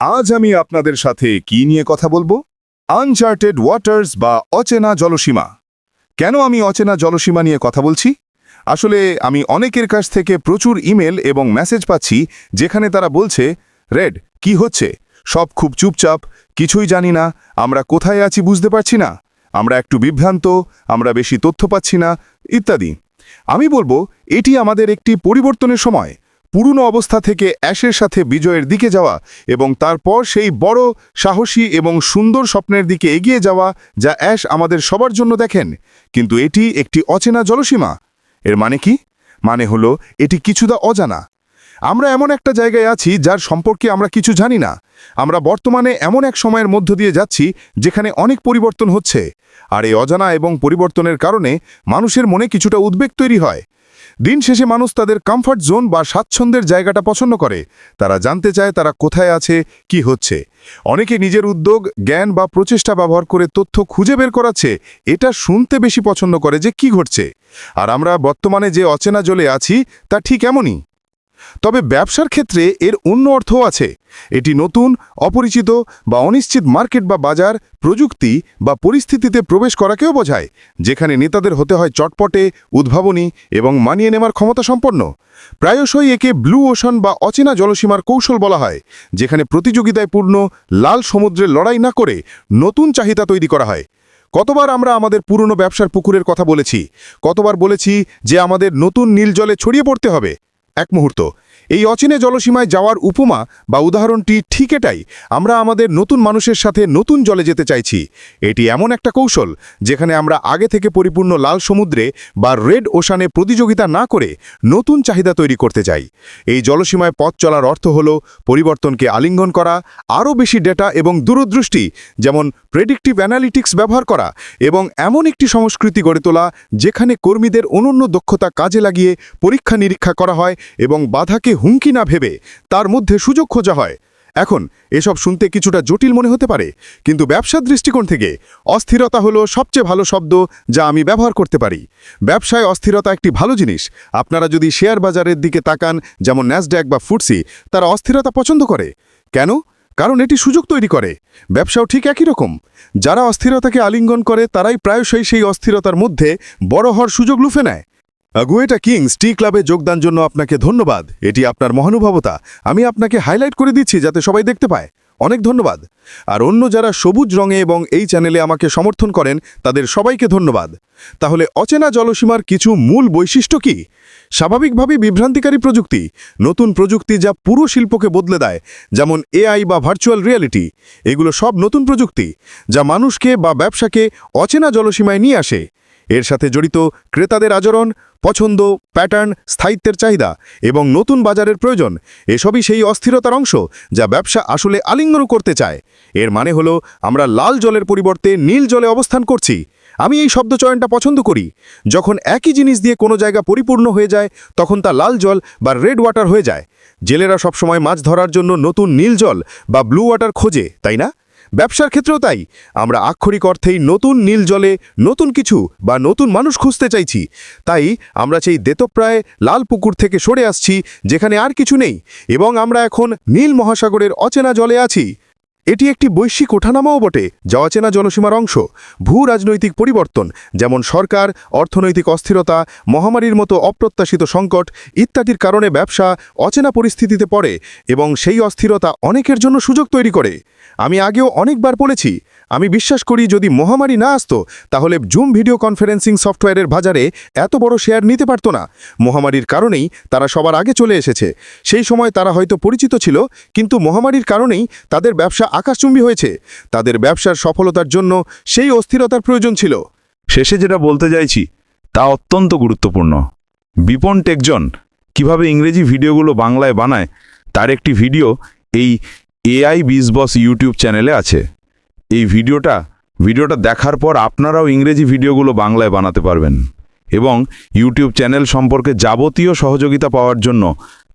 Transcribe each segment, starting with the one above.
আজ আমি আপনাদের সাথে কি নিয়ে কথা বলবো? আনচার্টেড ওয়াটার্স বা অচেনা জলসীমা। কেন আমি অচেনা জলসীমা নিয়ে কথা বলছি? আসলে আমি অনেকের কাছ থেকে প্রচুর ইমেল এবং মেসেজ পাচ্ছি যেখানে তারা বলছে, রেড, কি হচ্ছে? সব খুব চুপচাপ, কিছুই জানি না, আমরা কোথায় আছি বুঝতে পারছি না, আমরা একটু বিভ্রান্ত, আমরা বেশি তথ্য পাচ্ছি না, ইত্যাদি। আমি বলবো, এটি আমাদের একটি পরিবর্তনের সময়। পুরনো অবস্থা থেকে অ্যাশের সাথে বিজয়ের দিকে যাওয়া এবং তারপর সেই বড়, সাহসী এবং সুন্দর স্বপ্নের দিকে এগিয়ে যাওয়া যা অ্যাশ আমাদের সবার জন্য দেখেন। কিন্তু এটি একটি অচেনা জলসীমা। এর মানে কি? মানে হলো এটি কিছুটা অজানা। আমরা এমন একটা জায়গায় আছি যার সম্পর্কে আমরা কিছু জানি না। আমরা বর্তমানে এমন এক সময়ের মধ্য দিয়ে যাচ্ছি যেখানে অনেক পরিবর্তন হচ্ছে। আর এই অজানা এবং পরিবর্তনের কারণে মানুষের মনে কিছুটা উদ্বেগ তৈরি হয়। দিন শেষে মানুষ তাদের কমফর্ট জোন বা স্বাচ্ছন্দ্যের জায়গাটা পছন্দ করে। তারা জানতে চায় তারা কোথায় আছে, কি হচ্ছে। অনেকে নিজের উদ্যোগ, জ্ঞান বা প্রচেষ্টা ব্যবহার করে তথ্য খুঁজে বের করাচ্ছে। এটা শুনতে বেশি পছন্দ করে যে কি ঘটছে। আর আমরা বর্তমানে যে অচেনা জলে আছি তা ঠিক এমনই। তবে ব্যবসার ক্ষেত্রে এর অন্য অর্থও আছে। এটি নতুন, অপরিচিত বা অনিশ্চিত মার্কেট বা বাজার, প্রযুক্তি বা পরিস্থিতিতে প্রবেশ করাকেও বোঝায়, যেখানে নেতাদের হতে হয় চটপটে, উদ্ভাবনী এবং মানিয়ে নেওয়ার ক্ষমতা সম্পন্ন। প্রায়শই একে ব্লু ওশান বা অচেনা জলসীমার কৌশল বলা হয়, যেখানে প্রতিযোগিতায় পূর্ণ লাল সমুদ্রের লড়াই না করে নতুন চাহিদা তৈরি করা হয়। কতবার আমরা আমাদের পুরনো ব্যবসার পুকুরের কথা বলেছি, কতবার বলেছি যে আমাদের নতুন নীল জলে ছড়িয়ে পড়তে হবে। এক মুহূর্ত, এই অচেনা জলসীমায় যাওয়ার উপমা বা উদাহরণটি ঠিক এটাই। আমরা আমাদের নতুন মানুষের সাথে নতুন জলে যেতে চাইছি। এটি এমন একটা কৌশল যেখানে আমরা আগে থেকে পরিপূর্ণ লাল সমুদ্রে বা রেড ওশানে প্রতিযোগিতা না করে নতুন চাহিদা তৈরি করতে চাই। এই জলসীমায় পথ চলার অর্থ হল পরিবর্তনকে আলিঙ্গন করা, আরও বেশি ডেটা এবং দূরদৃষ্টি, যেমন প্রেডিক্টিভ অ্যানালিটিক্স ব্যবহার করা, এবং এমন একটি সংস্কৃতি গড়ে তোলা যেখানে কর্মীদের অনন্য দক্ষতা কাজে লাগিয়ে পরীক্ষা নিরীক্ষা করা হয় এবং বাধাকে হুমকি না ভেবে তার মধ্যে সুযোগ খোঁজা হয়। এখন এসব শুনতে কিছুটা জটিল মনে হতে পারে, কিন্তু ব্যবসার দৃষ্টিকোণ থেকে অস্থিরতা হলো সবচেয়ে ভালো শব্দ যা আমি ব্যবহার করতে পারি। ব্যবসায় অস্থিরতা একটি ভালো জিনিস। আপনারা যদি শেয়ার বাজারের দিকে তাকান, যেমন ন্যাসড্যাক বা ফুটসি, তারা অস্থিরতা পছন্দ করে। কেন? কারণ এটি সুযোগ তৈরি করে। ব্যবসাও ঠিক একই রকম। যারা অস্থিরতাকে আলিঙ্গন করে তারাই প্রায়শই সেই অস্থিরতার মধ্যে বড় হওয়ার সুযোগ লুফে নেয়। গুয়েটা কিংস টি ক্লাবে যোগদান জন্য আপনাকে ধন্যবাদ। এটি আপনার মহানুভবতা। আমি আপনাকে হাইলাইট করে দিচ্ছি যাতে সবাই দেখতে পায়। অনেক ধন্যবাদ। আর অন্য যারা সবুজ রঙে এবং এই চ্যানেলে আমাকে সমর্থন করেন তাদের সবাইকে ধন্যবাদ। তাহলে অচেনা জলসীমার কিছু মূল বৈশিষ্ট্য কি? স্বাভাবিকভাবেই বিভ্রান্তিকারী প্রযুক্তি, নতুন প্রযুক্তি যা পুরো শিল্পকে বদলে দেয়, যেমন এআই বা ভার্চুয়াল রিয়ালিটি। এগুলো সব নতুন প্রযুক্তি যা মানুষকে বা ব্যবসাকে অচেনা জলসীমায় নিয়ে আসে। এর সাথে জড়িত ক্রেতাদের আচরণ, পছন্দ, প্যাটার্ন, স্থায়িত্বের চাহিদা এবং নতুন বাজারের প্রয়োজন, এসবই সেই অস্থিরতার অংশ যা ব্যবসা আসলে আলিঙ্গন করতে চায়। এর মানে হলো আমরা লাল জলের পরিবর্তে নীল জলে অবস্থান করছি। আমি এই শব্দচয়নটা পছন্দ করি। যখন একই জিনিস দিয়ে কোনো জায়গা পরিপূর্ণ হয়ে যায় তখন তা লাল জল বা রেড ওয়াটার হয়ে যায়। জেলেরা সবসময় মাছ ধরার জন্য নতুন নীল জল বা ব্লু ওয়াটার খোঁজে, তাই না? ব্যবসার ক্ষেত্রেও তাই। আমরা আক্ষরিক অর্থেই নতুন নীল জলে নতুন কিছু বা নতুন মানুষ খুঁজতে চাইছি। তাই আমরা সেই দেতপ্রায় লাল পুকুর থেকে সরে আসছি যেখানে আর কিছু নেই, এবং আমরা এখন নীল মহাসাগরের অচেনা জলে আছি। এটি একটি বৈশ্বিক ওঠানামাও বটে যা অচেনা জলসীমার অংশ। ভূ রাজনৈতিক পরিবর্তন, যেমন সরকার, অর্থনৈতিক অস্থিরতা, মহামারীর মতো অপ্রত্যাশিত সংকট ইত্যাদির কারণে ব্যবসা অচেনা পরিস্থিতিতে পড়ে এবং সেই অস্থিরতা অনেকের জন্য সুযোগ তৈরি করে। আমি আগেও অনেকবার বলেছি, আমি বিশ্বাস করি যদি মহামারী না আসতো তাহলে জুম ভিডিও কনফারেন্সিং সফটওয়্যারের বাজারে এত বড় শেয়ার নিতে পারত না। মহামারীর কারণেই তারা সবার আগে চলে এসেছে। সেই সময় তারা হয়তো পরিচিত ছিল, কিন্তু মহামারীর কারণেই তাদের ব্যবসা আকাশচুম্বী হয়েছে। তাদের ব্যবসার সফলতার জন্য সেই অস্থিরতার প্রয়োজন ছিল। শেষে যেটা বলতে চাইছি তা অত্যন্ত গুরুত্বপূর্ণ। বিপন টেকজন কিভাবে ইংরেজি ভিডিওগুলো বাংলায় বানায় তার একটি ভিডিও এই এআই বিজবস ইউটিউব চ্যানেলে আছে। এই ভিডিওটা দেখার পর আপনারাও ইংরেজি ভিডিওগুলো বাংলায় বানাতে পারবেন, এবং ইউটিউব চ্যানেল সম্পর্কে যাবতীয় সহযোগিতা পাওয়ার জন্য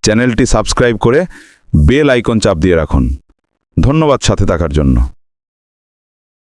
চ্যানেলটি সাবস্ক্রাইব করে বেল আইকন চাপ দিয়ে রাখুন। ধন্যবাদ সাথে থাকার জন্য।